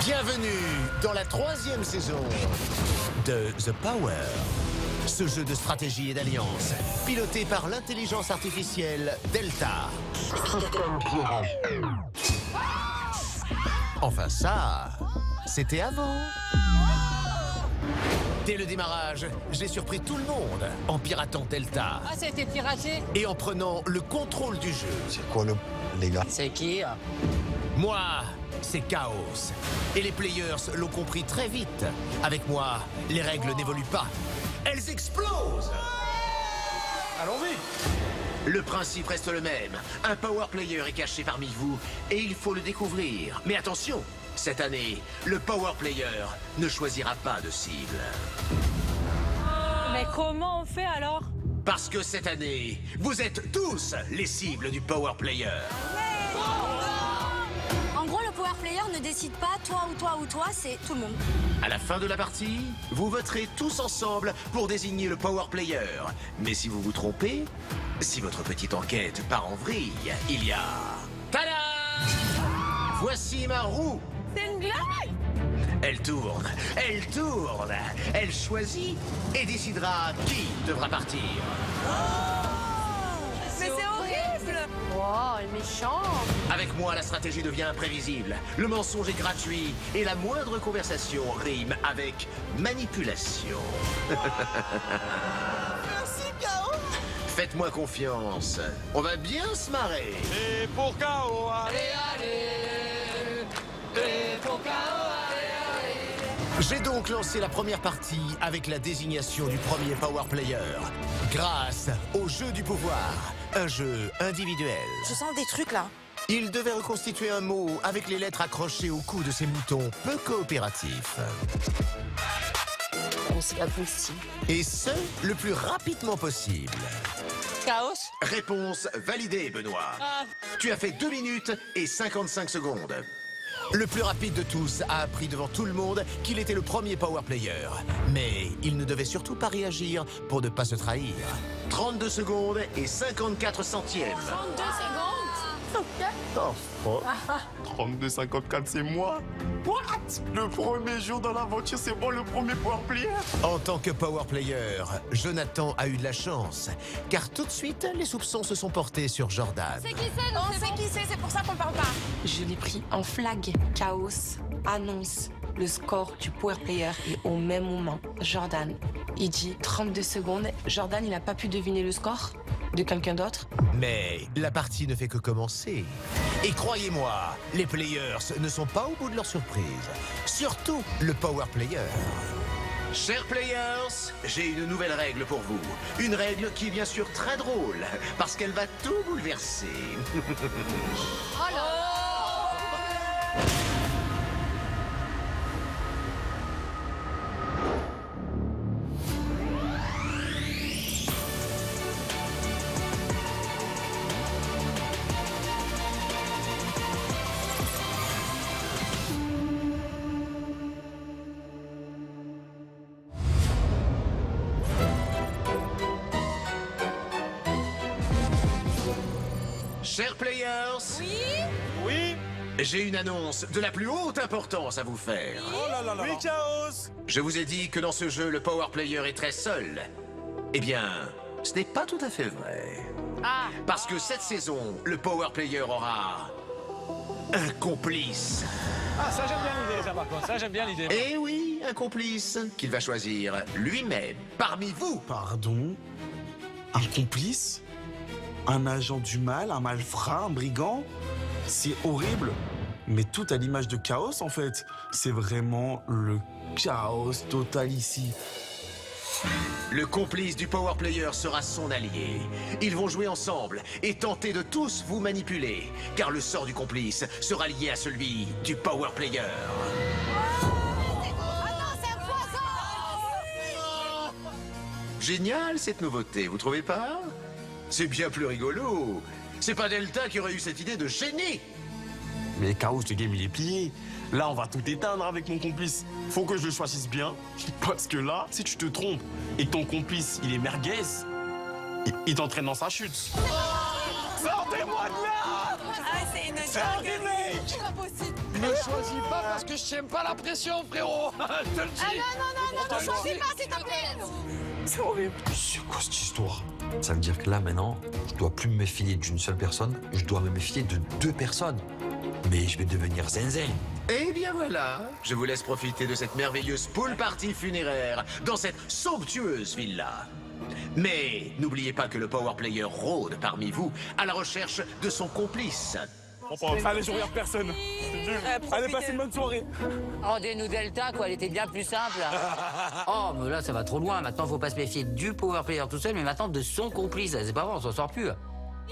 Bienvenue dans la 3e saison de The Power. Ce jeu de stratégie et d'alliance, piloté par l'intelligence artificielle Delta. Enfin ça, c'était avant. Dès le démarrage, j'ai surpris tout le monde en piratant Delta. Ah, ça a été piraté? Et en prenant le contrôle du jeu. C'est quoi les gars? C'est qui? Moi, c'est Chaos. Et les players l'ont compris très vite. Avec moi, les règles n'évoluent pas. Elles explosent! Allons-y! Le principe reste le même. Un power player est caché parmi vous et il faut le découvrir. Mais attention, cette année, le power player ne choisira pas de cible. Mais comment on fait alors? Parce que cette année, vous êtes tous les cibles du power player. En gros, le power player ne décide pas toi ou toi ou toi, c'est tout le monde. À la fin de la partie, vous voterez tous ensemble pour désigner le power player. Mais si vous vous trompez, si votre petite enquête part en vrille, il y a... Tada! Voici ma roue. C'est une blague? Elle tourne, elle choisit et décidera qui devra partir. Mais c'est horrible! Wow, elle est méchante! Avec moi, la stratégie devient imprévisible. Le mensonge est gratuit et la moindre conversation rime avec manipulation. Merci, Chaos! Faites-moi confiance, on va bien se marrer. Et pour Chaos, allez! J'ai donc lancé la première partie avec la désignation du premier power player. Grâce au jeu du pouvoir, un jeu individuel. Je sens des trucs là. Il devait reconstituer un mot avec les lettres accrochées au cou de ces moutons peu coopératifs. Oh, c'est pas possible. Et ce, le plus rapidement possible. Chaos? Réponse validée, Benoît. Ah. Tu as fait 2 minutes et 55 secondes. Le plus rapide de tous a appris devant tout le monde qu'il était le premier power player. Mais il ne devait surtout pas réagir pour ne pas se trahir. 32 secondes et 54 centièmes. 32 secondes? 32,54, c'est moi? What? Le premier jour dans l'aventure, c'est moi le premier power player? En tant que power player, Jonathan a eu de la chance. Car tout de suite, les soupçons se sont portés sur Jordan. On sait qui c'est pour ça qu'on parle pas. Je l'ai pris en flag. Chaos annonce le score du power player et au même moment, Jordan, il dit 32 secondes. Jordan, il n'a pas pu deviner le score de quelqu'un d'autre. Mais la partie ne fait que commencer. Et croyez-moi, les players ne sont pas au bout de leur surprise. Surtout le power player. Chers players, j'ai une nouvelle règle pour vous. Une règle qui est bien sûr très drôle, parce qu'elle va tout bouleverser. Chers players, Oui! j'ai une annonce de la plus haute importance à vous faire. Oh là là là! Oui, Chaos! Je vous ai dit que dans ce jeu, le power player est très seul. Eh bien, ce n'est pas tout à fait vrai. Parce que cette saison, le power player aura un complice. Ah, ça, j'aime bien l'idée, ça, par contre. Ça, j'aime bien l'idée. Eh oui, un complice qu'il va choisir lui-même parmi vous. Pardon? Un complice? Un agent du mal? Un malfrat? Un brigand? C'est horrible. Mais tout à l'image de Chaos, en fait. C'est vraiment le chaos total ici. Le complice du power player sera son allié. Ils vont jouer ensemble et tenter de tous vous manipuler, car le sort du complice sera lié à celui du power player. Génial cette nouveauté, vous trouvez pas? C'est bien plus rigolo. C'est pas Delta qui aurait eu cette idée de génie. Mais Chaos, le game, il est plié. Là, on va tout éteindre avec mon complice. Faut que je le choisisse bien. Parce que là, si tu te trompes et que ton complice, il est merguez, il t'entraîne dans sa chute. Sortez-moi de là! Ah, c'est une C'est un remake! C'est pas possible. Me choisis pas parce que je t'aime pas la pression, frérot. Je te le dis. Non, choisis pas, s'il te plaît. C'est horrible. C'est quoi cette histoire? Ça veut dire que là, maintenant, je dois plus me méfier d'une seule personne, je dois me méfier de 2 personnes. Mais je vais devenir zinzin. Eh bien voilà, je vous laisse profiter de cette merveilleuse pool party funéraire dans cette somptueuse villa. Mais n'oubliez pas que le power player rôde parmi vous à la recherche de son complice. Allez, je regarde personne. Allez, passez une bonne soirée. Rendez-nous Delta, quoi, elle était bien plus simple. Oh, mais là, ça va trop loin. Maintenant, faut pas se méfier du power player tout seul, mais maintenant de son complice. C'est pas bon, on s'en sort plus.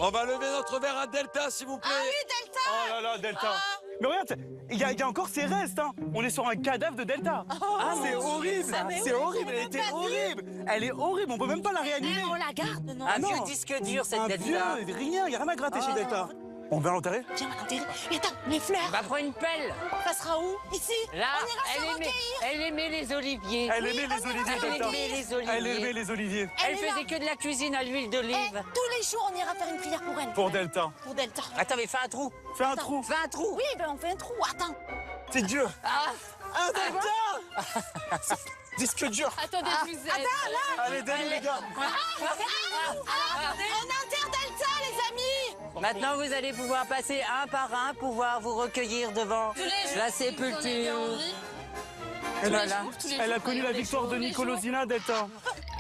On va lever notre verre à Delta, s'il vous plaît. Ah oui, Delta. Oh là là, Delta. Mais regarde, il y a encore ses restes, hein. On est sur un cadavre de Delta. C'est horrible. C'est horrible, elle était horrible. Elle est horrible, on peut même pas la réanimer. On la garde, non? Un non. vieux disque dur, cette Un Delta. vieux, rien, il y a rien à gratter chez Delta. On va l'enterrer? Viens, on va l'enterrer. Et attends, les fleurs, Va prendre une pelle. ça sera où? Ici? Là, On ira se recueillir. elle aimait les oliviers. Elle aimait les oliviers, Elle Delta. aimait les oliviers. Elle aimait les oliviers. Elle est là. faisait que de la cuisine à l'huile Eh, d'olive. tous les jours, on ira faire une prière pour elle. Pour Delta. Pour Delta. Attends, mais fais un trou. Fais un trou. Fais un trou. Oui, ben on fait un trou. Attends. C'est dur. Ah, Ah, Delta. Disque dur. Attendez, je vous aide. Allez, donnez les gars. On enterre Delta, les amis. maintenant, vous allez pouvoir passer un par un, pouvoir vous recueillir devant la sépulture. Voilà. Elle a connu la victoire de Nicolosina, Delta.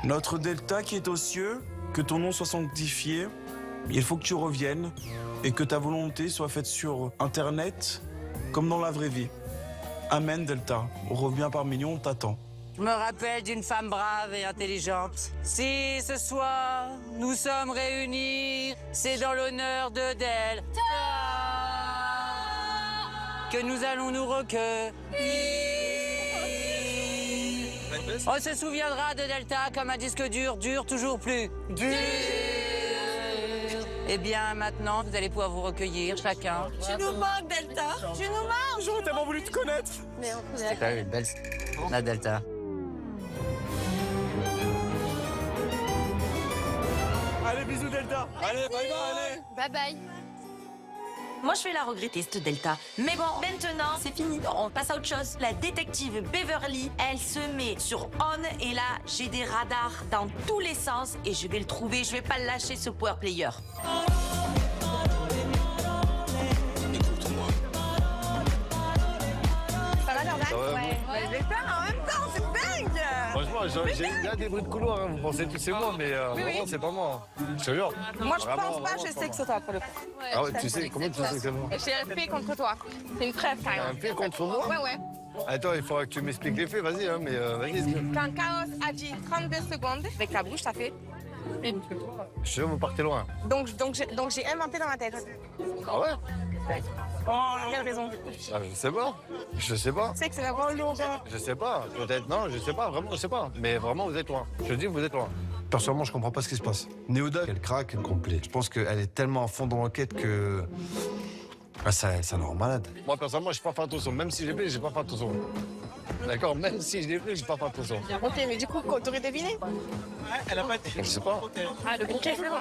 Notre Delta qui est aux cieux, que ton nom soit sanctifié. Il faut que tu reviennes et que ta volonté soit faite sur Internet comme dans la vraie vie. Amen, Delta. Reviens parmi nous, on t'attend. Je me rappelle d'une femme brave et intelligente. Si ce soir nous sommes réunis, c'est dans l'honneur de Delta que nous allons nous recueillir. On se souviendra de Delta comme un disque dur, dur toujours plus. Dur. Eh bien, maintenant, vous allez pouvoir vous recueillir chacun. Tu nous manques, Delta. Tu nous manques. J'aurais tellement voulu te connaître. C'est quand même une belle... La Delta. Allez, bisous, Delta. Allez, bye bye, allez. Bye bye. Moi, je vais la regretter, cette Delta. Mais bon, maintenant, c'est fini. On passe à autre chose. La détective Beverly, elle se met sur on. Et là, j'ai des radars dans tous les sens. Et je vais le trouver. Je vais pas le lâcher, ce power player. Écoute-moi. Ça va, Jordan? Ouais. Je vais faire en même temps, c'est dingue. Franchement, j'ai bien des bruits de couloir, hein. Vous pensez tous c'est moi, mais vraiment, c'est pas moi. Je te jure. Moi, je Vraiment, pense pas, vraiment, je sais pas que c'est toi, pour le coup. Ah ouais, tu sais, comment tu sais que c'est moi? J'ai un fait contre toi. C'est une preuve, quand Un même. fait contre moi? Ouais. Attends, il faudra que tu m'expliques les faits, vas-y, hein, mais vas-y. Quand Chaos a dit 32 secondes, avec ta bouche, ça fait... Je suis sûr, vous partez loin. Donc j'ai inventé dans ma tête. Ah ouais? Quelle raison? Ah, je sais pas. Je sais pas. Tu sais que c'est la voix lourde. Je sais pas. Peut-être, non, je sais pas. Vraiment, je sais pas. Mais vraiment, vous êtes loin. Je dis, vous êtes loin. Personnellement, je comprends pas ce qui se passe. Néoda, elle craque complet. Je pense qu'elle est tellement à fond dans l'enquête que... Ah, ça la rend malade. Moi, personnellement, j'ai pas fait attention. Même si j'ai fait, j'ai pas fait attention. D'accord? Même si je l'ai fait, j'ai pas fait attention. Ok, mais du coup, t'aurais deviné? Elle a pas été. Je sais pas. Ah, le bouquet, c'est bon.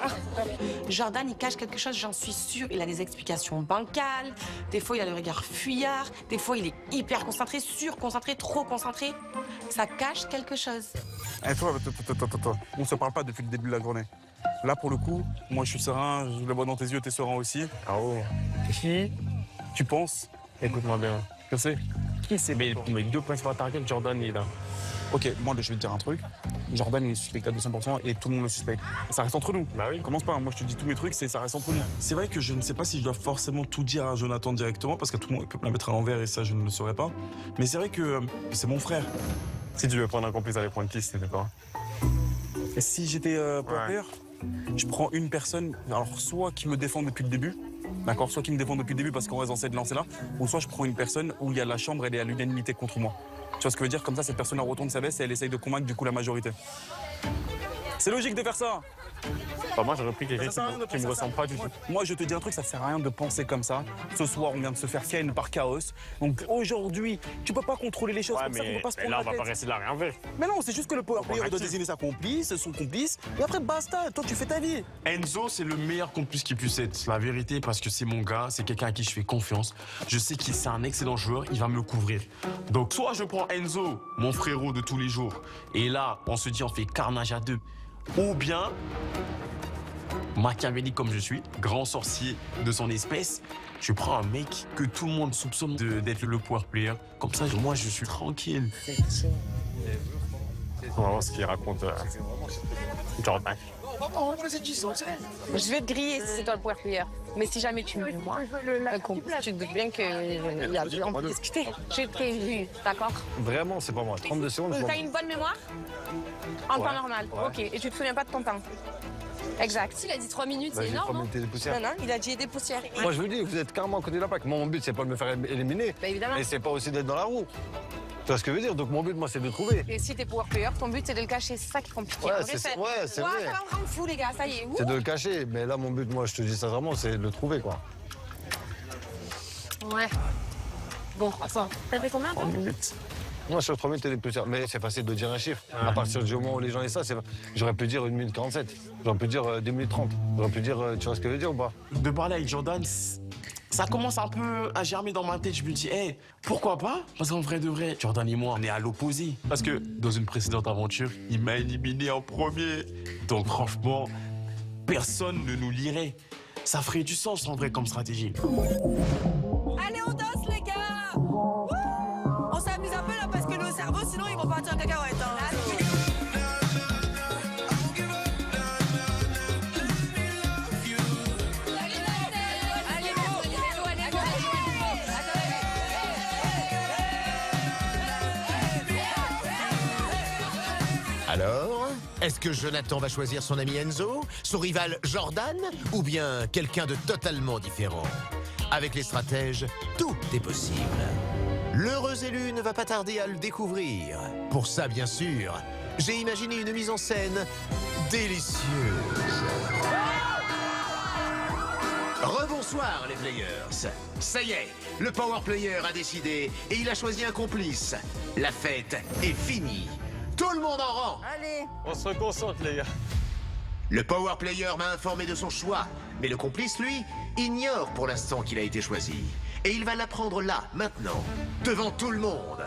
Jordan, il cache quelque chose, j'en suis sûre. Il a des explications bancales. Des fois, il a le regard fuyard. Des fois, il est hyper concentré, surconcentré, trop concentré. Ça cache quelque chose. Eh, toi, attends. On se parle pas depuis le début de la journée. Là, pour le coup, moi, je suis serein. Je le vois dans tes yeux, t'es serein aussi. Ah oh. Qui tu penses? Écoute-moi bien. Je sais. Qui c'est? Mais mes 2 principaux targets, Jordan est là. Ok, moi, je vais te dire un truc. Jordan il est suspect à 200% et tout le monde le suspecte. Ça reste entre nous. Bah oui. Commence pas, moi je te dis tous mes trucs, ça reste entre nous. C'est vrai que je ne sais pas si je dois forcément tout dire à Jonathan directement, parce qu'à tout le monde, il peut me la mettre à l'envers et ça, je ne le saurais pas. Mais c'est vrai que c'est mon frère. Si tu veux prendre un complice à les points de piste, t'es d'accord? Et si j'étais player, je prends une personne, alors soit qui me défend depuis le début, d'accord, soit qui me défend depuis le début parce qu'on reste dans cette lancée-là, ou soit je prends une personne où il y a la chambre, elle est à l'unanimité contre moi. Tu vois ce que je veux dire? Comme ça, cette personne elle retourne sa veste et elle essaye de convaincre du coup la majorité. C'est logique de faire ça. Enfin, moi, j'aurais pris quelqu'un qui me ressemble pas du tout. Moi, je te dis un truc, ça sert à rien de penser comme ça. Ce soir, on vient de se faire ken par Chaos. Donc aujourd'hui, tu peux pas contrôler les choses Ouais, comme ça, on peut pas se prendre là, on la va pas tête. rester là, rien faire. Mais non, c'est juste que le power player doit désigner sa complice, son complice, et après basta, toi tu fais ta vie. Enzo, c'est le meilleur complice qui puisse être. La vérité, parce que c'est mon gars, c'est quelqu'un à qui je fais confiance. Je sais qu'il c'est un excellent joueur, il va me le couvrir. Donc soit je prends Enzo, mon frérot de tous les jours, et là, on se dit on fait carnage à deux. Ou bien, machiavélique comme je suis, grand sorcier de son espèce, je prends un mec que tout le monde soupçonne d'être le power player. Comme ça, moi, je suis tranquille. On va voir ce qu'il raconte Jordan. Je vais te griller si c'est toi le power player. Mais si jamais tu me dis moi, tu te doutes bien qu'il y a besoin de discuter. Je t'ai vu, d'accord? Vraiment, c'est pas moi. 32 secondes, je m'en T'as une bonne mémoire? En temps normal, Ouais. ok. Et tu te souviens pas de ton temps? Exact. Il a dit 3 minutes, Bah, c'est j'ai énorme. 3 minutes de poussière. Non, il a dit des poussières. Moi, je vous dis, vous êtes carrément à côté de la plaque. Moi, mon but, c'est pas de me faire éliminer. Bah, évidemment. Mais c'est pas aussi d'être dans la roue. Tu vois ce que je veux dire? Donc, mon but, moi, c'est de le trouver. Et si t'es power player, ton but c'est de le cacher, c'est ça qui est compliqué. Ouais, En vrai, c'est ouais, vrai. ça va me rendre fou, les gars, ça y est. C'est de le cacher. Mais là, mon but, moi, je te dis sincèrement, c'est de le trouver, quoi. Ouais. Bon, attends. T'as fait combien, toi? Moi, sur 3 minutes, t'es des poussières. Mais c'est facile de dire un chiffre. À partir du moment où les gens disent ça, j'aurais pu dire 1 minute 47. J'aurais pu dire 2 minutes 30. J'aurais pu dire, tu vois ce que je veux dire ou pas? De parler avec Jordan, ça commence un peu à germer dans ma tête. Je me dis, hey, pourquoi pas? Parce qu'en vrai de vrai, Jordan et moi, on est à l'opposé. Parce que dans une précédente aventure, il m'a éliminé en premier. Donc franchement, personne ne nous lirait. Ça ferait du sens en vrai comme stratégie. Allez, on danse, les gars. Wouh, on s'amuse un peu là parce que nos cerveaux, sinon, ils vont partir en cacahuète. Hein. Alors, est-ce que Jonathan va choisir son ami Enzo, son rival Jordan, ou bien quelqu'un de totalement différent? Avec les stratèges, tout est possible. L'heureux élu ne va pas tarder à le découvrir. Pour ça, bien sûr, j'ai imaginé une mise en scène délicieuse. Rebonsoir les players. Ça y est, le power player a décidé et il a choisi un complice. La fête est finie. Tout le monde en rang. Allez. On se concentre, les gars. Le power player m'a informé de son choix, mais le complice, lui, ignore pour l'instant qu'il a été choisi. Et il va l'apprendre là, maintenant, devant tout le monde.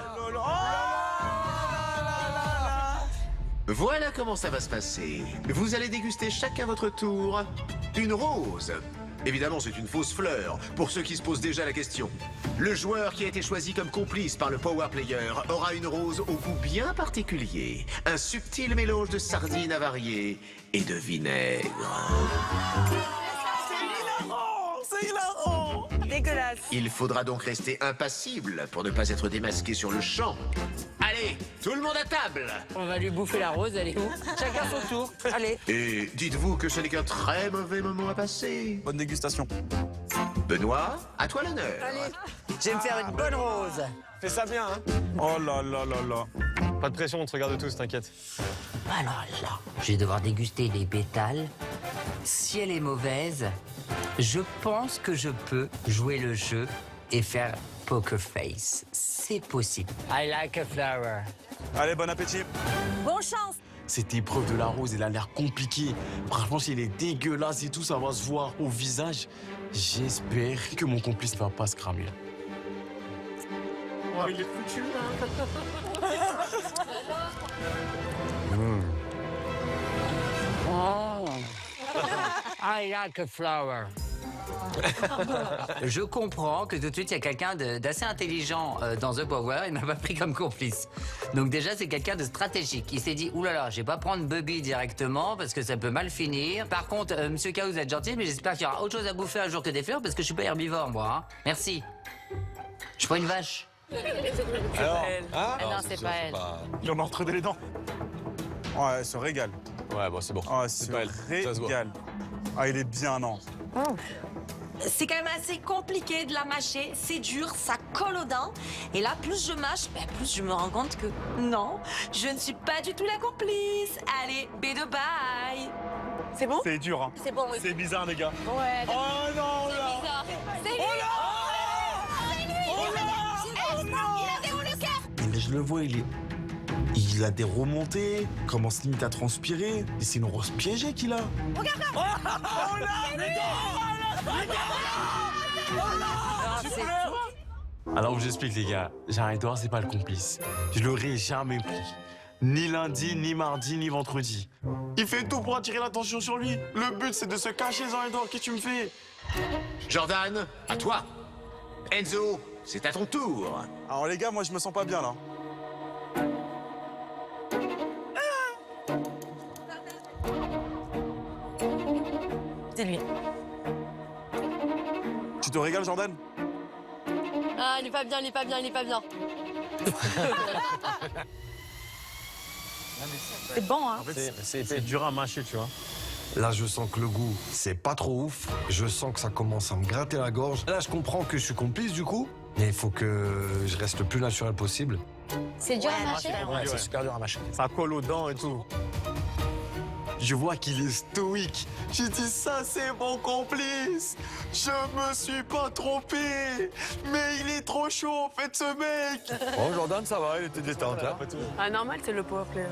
Voilà comment ça va se passer. Vous allez déguster chacun votre tour une rose. Évidemment, c'est une fausse fleur, pour ceux qui se posent déjà la question. Le joueur qui a été choisi comme complice par le power player aura une rose au goût bien particulier. Un subtil mélange de sardines avariées et de vinaigre. C'est hilarant! Dégueulasse. Il faudra donc rester impassible pour ne pas être démasqué sur le champ. Allez, tout le monde à table! On va lui bouffer la rose, elle est où? Chacun son tour. Allez. Et dites-vous que ce n'est qu'un très mauvais moment à passer. Bonne dégustation. Benoît, à toi l'honneur. Je vais me faire une bonne rose. Fais ça bien, hein. Oh là là là là. Pas de pression, on te regarde tous, t'inquiète. Alors là, je vais devoir déguster les pétales. Si elle est mauvaise, je pense que je peux jouer le jeu et faire poker face. C'est possible. I like a flower. Allez, bon appétit. Bonne chance. Cette épreuve de la rose, elle a l'air compliquée. Franchement, si elle est dégueulasse et tout, ça va se voir au visage. J'espère que mon complice ne va pas se cramer. Oh, il est foutu, là. Oh. I like a flower. Je comprends que tout de suite, il y a quelqu'un d'assez intelligent dans The Power. Il m'a pas pris comme complice. Donc déjà, c'est quelqu'un de stratégique. Il s'est dit, oulala, je vais pas prendre Bubby directement parce que ça peut mal finir. Par contre, Monsieur Chaos, vous êtes gentil, mais j'espère qu'il y aura autre chose à bouffer un jour que des fleurs parce que je suis pas herbivore, moi. Hein. Merci. Je suis pas une vache. Alors, Ah non, c'est pas elle. Il en a entraîné les dents. Ouais, elle se régale. Ouais, bon, c'est bon. Ah, elle se pas elle. Ça se voit. régale. Ah, il est bien, non? C'est quand même assez compliqué de la mâcher, c'est dur, ça colle aux dents. Et là, plus je mâche, plus je me rends compte que non, je ne suis pas du tout la complice. Allez, B de bye. C'est bon? C'est dur, hein. C'est bon, oui. C'est bizarre, les gars. Ouais. Oh non, là. C'est lui. Il a des hauts le cœur. Mais je le vois, il a des remontées, commence limite à transpirer. Et c'est une rose piégée qu'il a. Alors, je vous explique, les gars. Jean-Edouard, c'est pas le complice. Je l'aurais jamais pris. Ni lundi, ni mardi, ni vendredi. Il fait tout pour attirer l'attention sur lui. Le but, c'est de se cacher, Jean-Edouard. Qu'est-ce que tu me fais? Jordan, à toi. Enzo, c'est à ton tour. Alors, les gars, moi, je me sens pas bien, là. C'est lui. Tu te régales, Jordan? Ah, il est pas bien, il est pas bien, il est pas bien. C'est bon, hein? C'est dur à mâcher, tu vois. Là, je sens que le goût, c'est pas trop ouf. Je sens que ça commence à me gratter la gorge. Là, je comprends que je suis complice, du coup. Mais il faut que je reste le plus naturel possible. C'est dur à mâcher. Ouais, c'est super dur à mâcher. Ça colle aux dents et tout. Je vois qu'il est stoïque. J'ai dit ça, c'est mon complice. Je me suis pas trompé. Mais il est trop chaud, en fait, ce mec. Bon, Jordan, ça va, il était détente, hein. Ah, normal, c'est le power player.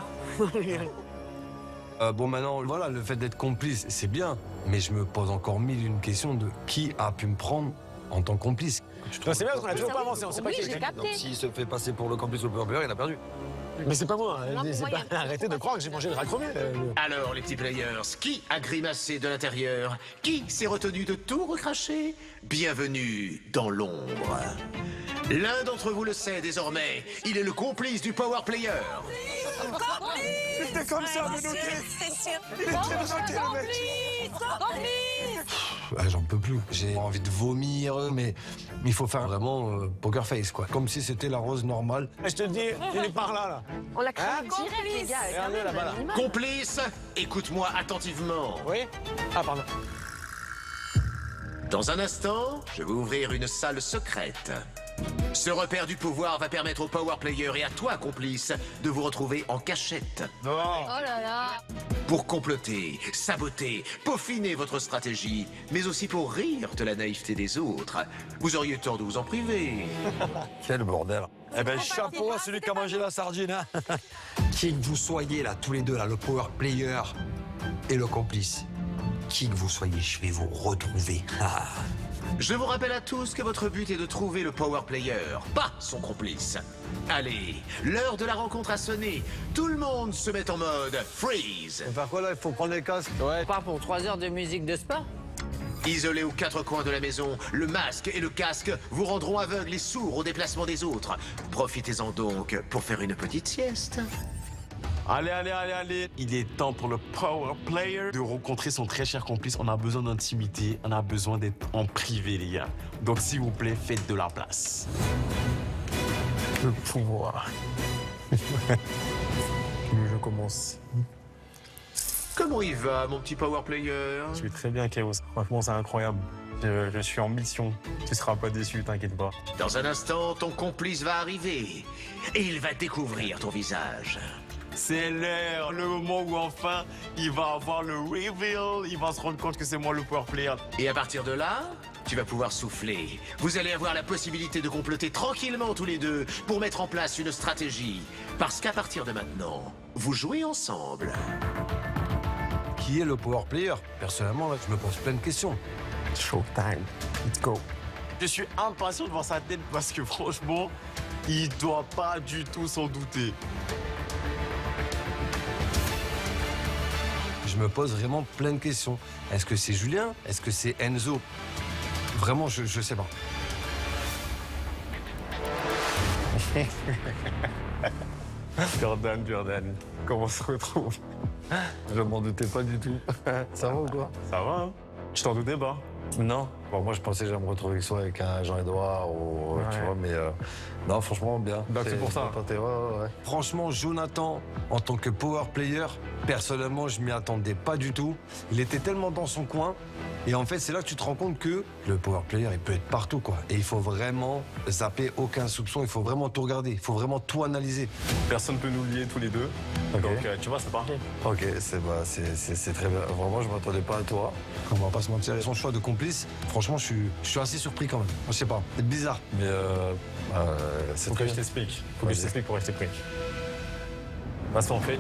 Bon, maintenant, voilà, le fait d'être complice, c'est bien. Mais je me pose encore mille une question de qui a pu me prendre en tant que complice. C'est bien parce qu'on a toujours pas avancé, on sait pas Oui, qui j'ai est. capté. S'il se fait passer pour le complice ou le power il a perdu. Mais c'est pas moi, Non, mais moi, arrêtez de croire que j'ai mangé le racromé. Alors, les petits players, qui a grimacé de l'intérieur? Qui s'est retenu de tout recracher? Bienvenue dans l'ombre. L'un d'entre vous le sait désormais, il est le complice du power player. C'était comme ça, me noter. C'est sûr. Il était bloqué, le mec. J'en peux plus. J'ai envie de vomir, mais il faut faire vraiment poker face, quoi. Comme si c'était la rose normale. Je te dis, il est par là, là. On l'a créé direct, les gars. C'est Regardez quand même là-bas, là. un animal. Complice, écoute-moi attentivement. Oui? Ah, pardon. Dans un instant, je vais ouvrir une salle secrète. Ce repère du pouvoir va permettre au power player et à toi, complice, de vous retrouver en cachette. Non. Oh là là. Pour comploter, saboter, peaufiner votre stratégie, mais aussi pour rire de la naïveté des autres. Vous auriez tort de vous en priver. Quel bordel. Eh ben, chapeau à celui qui a mangé la sardine, hein. Qui que vous soyez, là, tous les deux, là, le power player et le complice, qui que vous soyez, je vais vous retrouver. Ah. Je vous rappelle à tous que votre but est de trouver le power player, pas son complice. Allez, l'heure de la rencontre a sonné. Tout le monde se met en mode freeze. Faut faire quoi, là? Il faut prendre les casques. Ouais. Pas pour 3 heures de musique de spa. Isolés aux 4 coins de la maison, le masque et le casque vous rendront aveugles et sourds au déplacement des autres. Profitez-en donc pour faire une petite sieste. Allez, allez, allez, allez. Il est temps pour le power player de rencontrer son très cher complice. On a besoin d'intimité, on a besoin d'être en privé, les gars. Donc, s'il vous plaît, faites de la place. Le pouvoir. Je commence. Comment il va, mon petit power player? Je vais très bien, Chaos. Franchement, c'est incroyable. Je suis en mission. Tu seras pas déçu, t'inquiète pas. Dans un instant, ton complice va arriver et il va découvrir ton visage. C'est l'heure, le moment où enfin il va avoir le reveal. Il va se rendre compte que c'est moi le power player. Et à partir de là, tu vas pouvoir souffler. Vous allez avoir la possibilité de comploter tranquillement tous les deux pour mettre en place une stratégie. Parce qu'à partir de maintenant, vous jouez ensemble. Qui est le power player? Personnellement, là, je me pose plein de questions. Showtime. Let's go. Je suis impatient de voir sa tête parce que franchement, il doit pas du tout s'en douter. Je me pose vraiment plein de questions. Est-ce que c'est Julien? Est-ce que c'est Enzo? Vraiment, je sais pas. Jordan, comment on se retrouve? Je m'en doutais pas du tout. Ça va ou quoi? Ça va, hein? Je t'en doutais pas? Non. Bon, moi, je pensais que j'allais me retrouver soit avec un Jean-Edouard ou tu vois, mais non, franchement, bien. Donc c'est pour ça. Ouais. Franchement, Jonathan, en tant que power player, personnellement, je m'y attendais pas du tout. Il était tellement dans son coin Et en fait, c'est là que tu te rends compte que le power player, il peut être partout, quoi. Et il faut vraiment zapper aucun soupçon, il faut vraiment tout regarder, il faut vraiment tout analyser. Personne ne peut nous lier tous les deux. Ok. Donc, tu vois, c'est parfait. Ok, c'est très bien. Vraiment, je ne m'attendais pas à toi. On va pas se mentir. Son choix de complice, franchement, je suis assez surpris quand même. Je sais pas, c'est bizarre. Mais c'est Faut très que je bien. t'explique. Faut que je Vas-y. t'explique pour rester pris. Parce qu'en fait,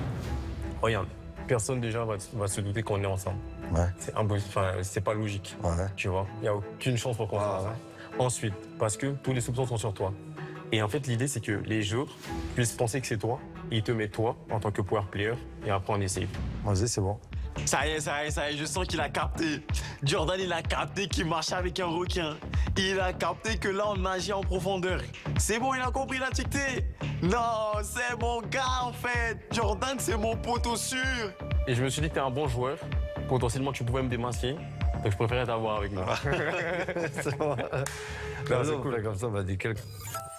regarde, personne déjà va se douter qu'on est ensemble. Ouais. C'est impossible, enfin, c'est pas logique. Ouais. Tu vois, il n'y a aucune chance pour qu'on fasse ça. Ensuite, parce que tous les soupçons sont sur toi. Et en fait, l'idée, c'est que les joueurs puissent penser que c'est toi, et ils te mettent toi en tant que power player, et après on essaye. Vas-y, c'est bon. Ça y est, je sens qu'il a capté. Jordan, il a capté qu'il marchait avec un requin. Il a capté que là, on nageait en profondeur. C'est bon, il a compris la dictée. Non, c'est mon gars, en fait. Jordan, c'est mon poteau sûr. Et je me suis dit que t'es un bon joueur, potentiellement tu pouvais me démasquer, donc je préférais t'avoir avec moi. C'est bon. c'est cool. Comme ça, on va dire quelque...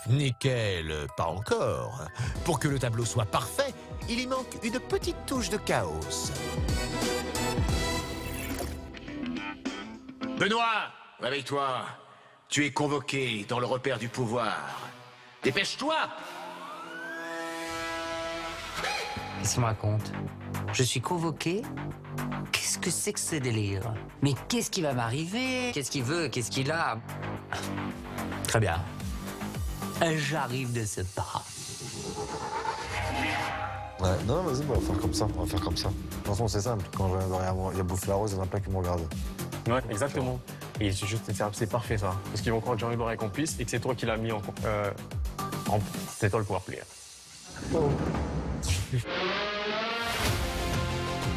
Nickel, pas encore. Pour que le tableau soit parfait, il y manque une petite touche de chaos. Benoît, réveille-toi. Tu es convoqué dans le repère du pouvoir. Dépêche-toi! Qu'est-ce qu'il me raconte? Je suis convoqué? Qu'est-ce que c'est que ce délire? Mais qu'est-ce qui va m'arriver? Qu'est-ce qu'il veut? Qu'est-ce qu'il a? Très bien. J'arrive de ce pas. Ouais, non, vas-y, on va faire comme ça. On va faire comme ça. De toute façon, c'est simple. Quand je il y a Bouffe la Rose, il y en a plein qui me regardent. Ouais, exactement. Et c'est parfait ça. Parce qu'ils vont croire que Jean-Edouard est complice et que c'est toi qui l'as mis c'est toi le power player.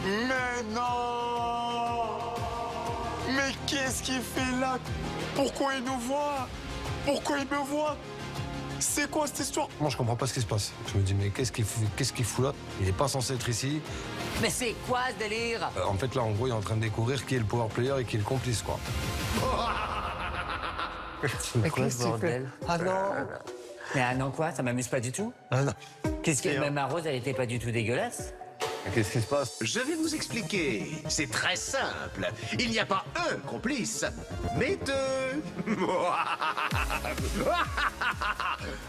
Mais non! Mais qu'est-ce qu'il fait là? Pourquoi il nous voit? Pourquoi il me voit? C'est quoi cette histoire? Moi, je comprends pas ce qui se passe. Je me dis, mais qu'est-ce qu'il fout là? Il est pas censé être ici. Mais c'est quoi ce délire? En fait, là, en gros, il est en train de découvrir qui est le power player et qui est le complice, quoi. Mais qu'est-ce que tu fais? Ah non! Mais ah non quoi? Ça m'amuse pas du tout? Ah non. Qu'est-ce que même ma rose, elle était pas du tout dégueulasse? Qu'est-ce qui se passe? Je vais vous expliquer. C'est très simple. Il n'y a pas un complice, mais deux.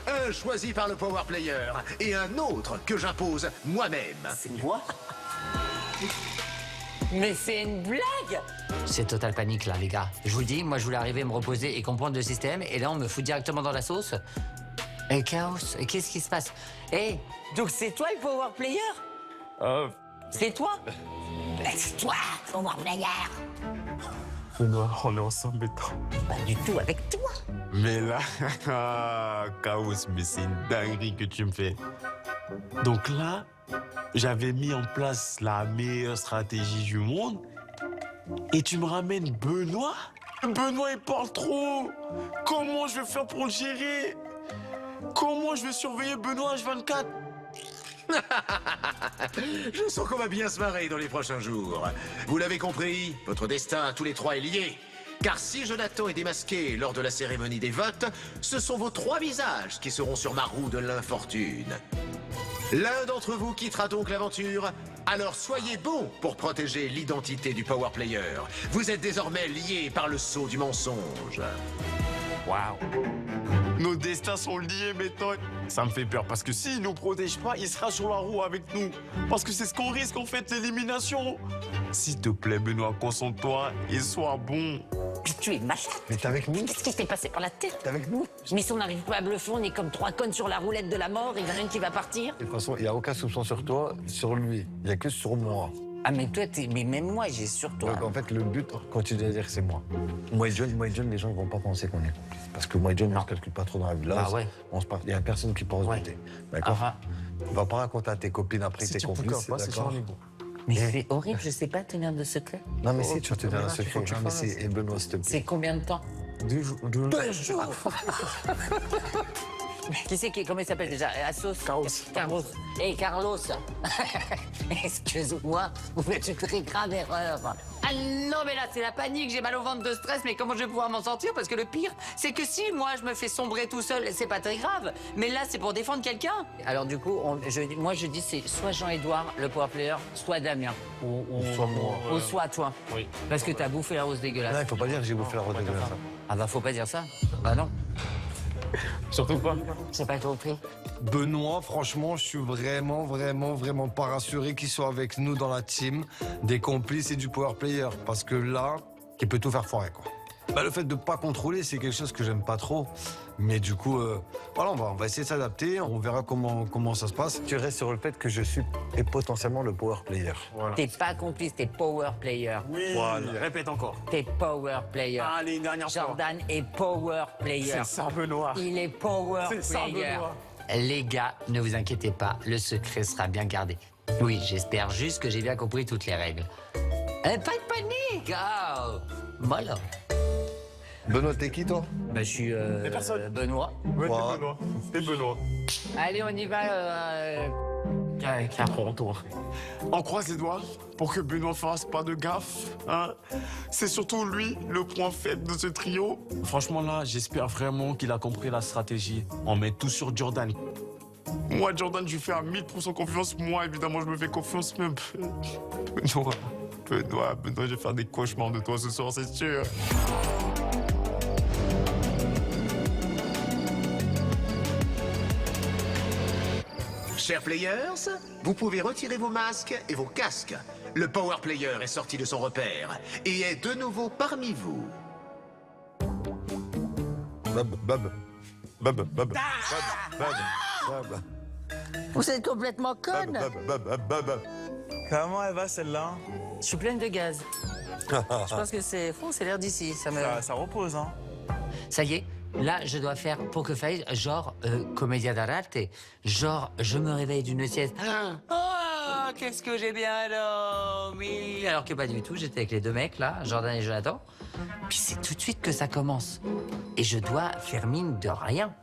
Un choisi par le power player et un autre que j'impose moi-même. C'est moi? Mais c'est une blague! C'est total panique là, les gars. Je vous le dis, moi je voulais arriver à me reposer et comprendre le système, et là on me fout directement dans la sauce. Et chaos, et qu'est-ce qui se passe? Eh, donc c'est toi le power player? C'est toi? C'est toi, power player! Benoît, on est ensemble maintenant. Pas du tout avec toi. Mais là, Chaos, mais c'est une dinguerie que tu me fais. Donc là, j'avais mis en place la meilleure stratégie du monde et tu me ramènes Benoît? Benoît, il parle trop. Comment je vais faire pour le gérer? Comment je vais surveiller Benoît H24? Je sens qu'on va bien se marrer dans les prochains jours. Vous l'avez compris, votre destin à tous les trois est lié. Car si Jonathan est démasqué lors de la cérémonie des votes, ce sont vos trois visages qui seront sur ma roue de l'infortune. L'un d'entre vous quittera donc l'aventure, alors soyez bons pour protéger l'identité du power player. Vous êtes désormais liés par le sceau du mensonge. Waouh! Nos destins sont liés maintenant. Ça me fait peur parce que s'il nous protège pas, il sera sur la roue avec nous. Parce que c'est ce qu'on risque en fait, l'élimination. S'il te plaît, Benoît, concentre-toi et sois bon. Tu es machin. Mais t'es avec nous? Qu'est-ce qui s'est passé par la tête? T'es avec nous? Mais si on n'arrive pas à bluffer, on est comme trois connes sur la roulette de la mort, il y en a une qui va partir. De toute façon, il n'y a aucun soupçon sur toi, sur lui. Il n'y a que sur moi. Ah mais toi, mais même moi, j'ai sur toi. Donc en fait, le but, continue à dire que c'est moi. Moi et John, les gens ne vont pas penser qu'on est complices. Parce que moi et John, on ne se calcule pas trop dans la vie. Là, Ah ouais. il n'y a personne qui pense douter. D'accord? Ah, Va pas raconter à tes copines après tes complices. D'accord? mais c'est horrible, je sais pas tenir de secret. Non, mais si, tu vas te dire un secret. Non, mais c'est et Benoît, s'il te plaît. C'est combien de temps? 2 jours. 2 jours. Qui c'est comment il s'appelle déjà? Assos? Carlos. Hey, Carlos. Excuse-moi, vous faites une très grave erreur. Ah non, mais là, c'est la panique, j'ai mal au ventre de stress, mais comment je vais pouvoir m'en sortir? Parce que le pire, c'est que si moi, je me fais sombrer tout seul, c'est pas très grave. Mais là, c'est pour défendre quelqu'un. Alors du coup, moi, je dis, c'est soit Jean-Édouard, le power player, soit Damien. Ou soit moi. Ou soit toi. Oui. Parce que t'as bouffé la rose dégueulasse. Non, il faut pas dire que j'ai bouffé la rose dégueulasse. Ah bah, faut pas dire ça. Bah non. Surtout pas. J'ai pas compris. Benoît, franchement, je suis vraiment pas rassuré qu'il soit avec nous dans la team des complices et du power player. Parce que là, il peut tout faire foirer, quoi. Bah, le fait de pas contrôler, c'est quelque chose que j'aime pas trop. Mais du coup, voilà, on va essayer de s'adapter. On verra comment ça se passe. Tu restes sur le fait que je suis potentiellement le power player. Voilà. T'es pas complice, t'es power player. Oui, Voilà. répète encore. T'es power player. Allez, une dernière fois. Jordan est power player. C'est ça, Benoît. Il est power C'est ça, player. Benoît. Les gars, ne vous inquiétez pas, le secret sera bien gardé. Oui, j'espère juste que j'ai bien compris toutes les règles. Pas de panique. Oh. Voilà. Benoît, t'es qui, toi? Bah, je suis Benoît. Ouais, Voilà. t'es Benoît. T'es Benoît. Allez, on y va. Prends-toi. On croise les doigts pour que Benoît fasse pas de gaffe. Hein. C'est surtout lui le point faible de ce trio. Franchement là, j'espère vraiment qu'il a compris la stratégie. On met tout sur Jordan. Moi, Jordan, je lui fais à 1000% confiance. Moi, évidemment, je me fais confiance. Mais Benoît, je vais faire des cauchemars de toi ce soir, c'est sûr. Chers players, vous pouvez retirer vos masques et vos casques. Le power player est sorti de son repère et est de nouveau parmi vous. Vous êtes complètement conne. Comment elle va celle-là? Je suis pleine de gaz. Je pense que c'est fou, c'est l'air d'ici. Ça repose, hein? Ça y est, là, je dois faire Poker Face, genre commedia dell'arte. Genre, je me réveille d'une sieste. Oh, qu'est-ce que j'ai bien dormi! Alors que pas du tout, j'étais avec les deux mecs, là, Jordan et Jonathan. Puis c'est tout de suite que ça commence. Et je dois faire mine de rien.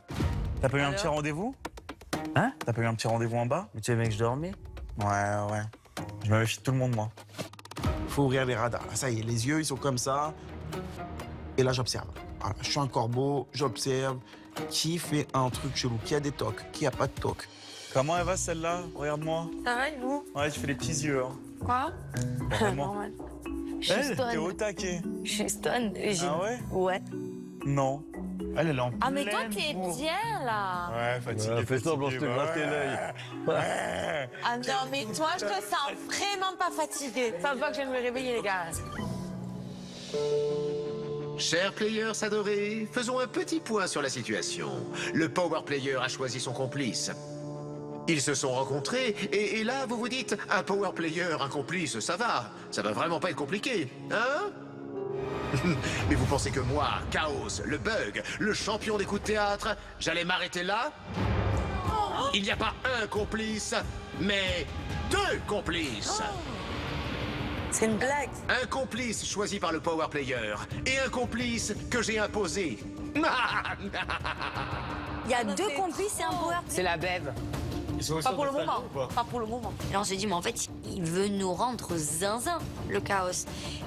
T'as pas eu un petit rendez-vous? Hein? T'as pas eu un petit rendez-vous en bas? Mais tu sais, mec, je dormais. Ouais. Je me méfie de tout le monde, moi. Faut ouvrir les radars. Ça y est, les yeux, ils sont comme ça. Et là, j'observe. Voilà, je suis un corbeau, j'observe. Qui fait un truc chelou? Qui a des tocs? Qui a pas de tocs? Comment elle va, celle-là? Regarde-moi. Ça va et vous? Ouais, tu fais les petits yeux. Hein. Quoi? Vraiment. Normal. Je suis T'es stone. au taquet. Je suis stone. Et Ah ouais? Ouais. Non. Elle est en Ah, mais toi, t'es bien, là. Ouais, fatigué. Fais semblant, je te grattais l'œil. Ah non, mais toi, je te sens vraiment pas fatiguée. Ça se voit que je viens de me réveiller, les gars. Chers players adorés, faisons un petit point sur la situation. Le power player a choisi son complice. Ils se sont rencontrés et là, vous vous dites, un power player, un complice, ça va vraiment pas être compliqué, hein? Mais vous pensez que moi, Chaos, le bug, le champion des coups de théâtre, j'allais m'arrêter là? Il n'y a pas un complice, mais deux complices. C'est une blague. Un complice choisi par le power player et un complice que j'ai imposé. Il y a deux complices et un power. C'est la bève. Pas pour le moment. Pas pour le moment. Alors j'ai dit, mais en fait, il veut nous rendre zinzin, le chaos.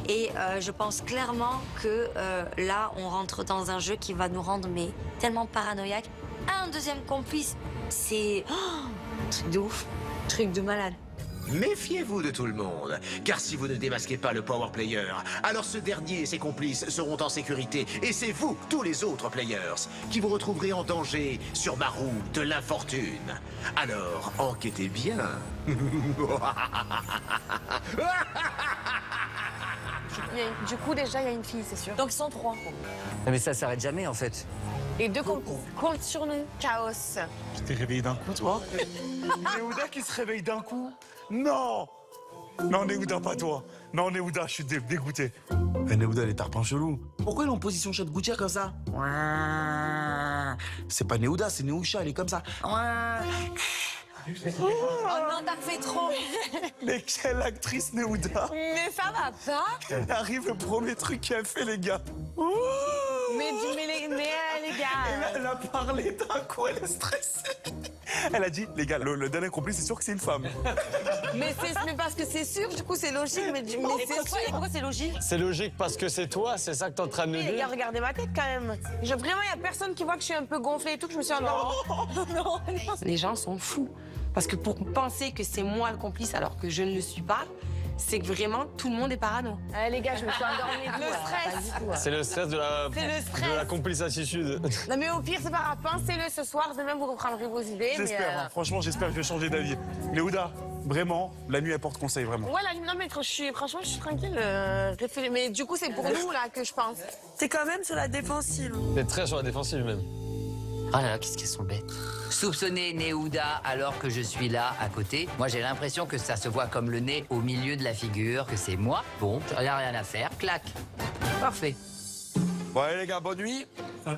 Et je pense clairement que là, on rentre dans un jeu qui va nous rendre mais tellement paranoïaques. Un deuxième complice, c'est... Truc de ouf. Truc de malade. Méfiez-vous de tout le monde, car si vous ne démasquez pas le power player, alors ce dernier et ses complices seront en sécurité, et c'est vous, tous les autres players, qui vous retrouverez en danger sur ma roue de l'infortune. Alors, enquêtez bien. Du coup, déjà, il y a une fille, c'est sûr. Donc, ils sont trois. Mais ça s'arrête jamais, en fait. Et deux comptent sur nous. Chaos. Tu t'es réveillé d'un coup, toi? Néouda qui se réveille d'un coup? Non! Non, Néouda, pas toi. Non, Néouda, je suis dégoûté. Néouda, les tarpins chelous. Pourquoi il est en position chat de gouttière comme ça? C'est pas Néouda, c'est Néoucha, elle est comme ça. Oh non, t'as fait trop. Mais quelle actrice, Néouda! Mais ça va pas. Elle arrive, le premier truc qu'elle fait, les gars. Mais les gars, Et là, elle a parlé d'un coup, elle est stressée. Elle a dit, les gars, le dernier complice, c'est sûr que c'est une femme. Mais parce que c'est sûr, du coup, c'est logique. Mais Pourquoi c'est logique? C'est logique parce que c'est toi, c'est ça que t'es en train de nous les gars, dire. regardez ma tête quand même. Vraiment, il n'y a personne qui voit que je suis un peu gonflée et tout, que je me suis endormie. Non. Les gens sont fous. Parce que pour penser que c'est moi le complice alors que je ne le suis pas, c'est que vraiment tout le monde est parano. Les gars, je me suis endormie. Le stress. C'est le stress de la complicitude. Non, mais au pire, c'est pas grave. Pensez-le ce soir. Demain, vous reprendrez vos idées. J'espère, hein. Franchement, j'espère que je vais changer d'avis. Léouda, vraiment, la nuit, elle porte conseil, vraiment. Ouais, non, mais franchement, je suis tranquille. Mais du coup, c'est pour nous, là, que je pense. T'es quand même sur la défensive. T'es très sur la défensive même. Oh là là, qu'est-ce qu'elles sont bêtes. Soupçonner Néouda alors que je suis là, à côté. Moi, j'ai l'impression que ça se voit comme le nez au milieu de la figure, que c'est moi. Bon, il n'y a rien à faire. Clac. Parfait. Bon, allez, les gars, bonne nuit.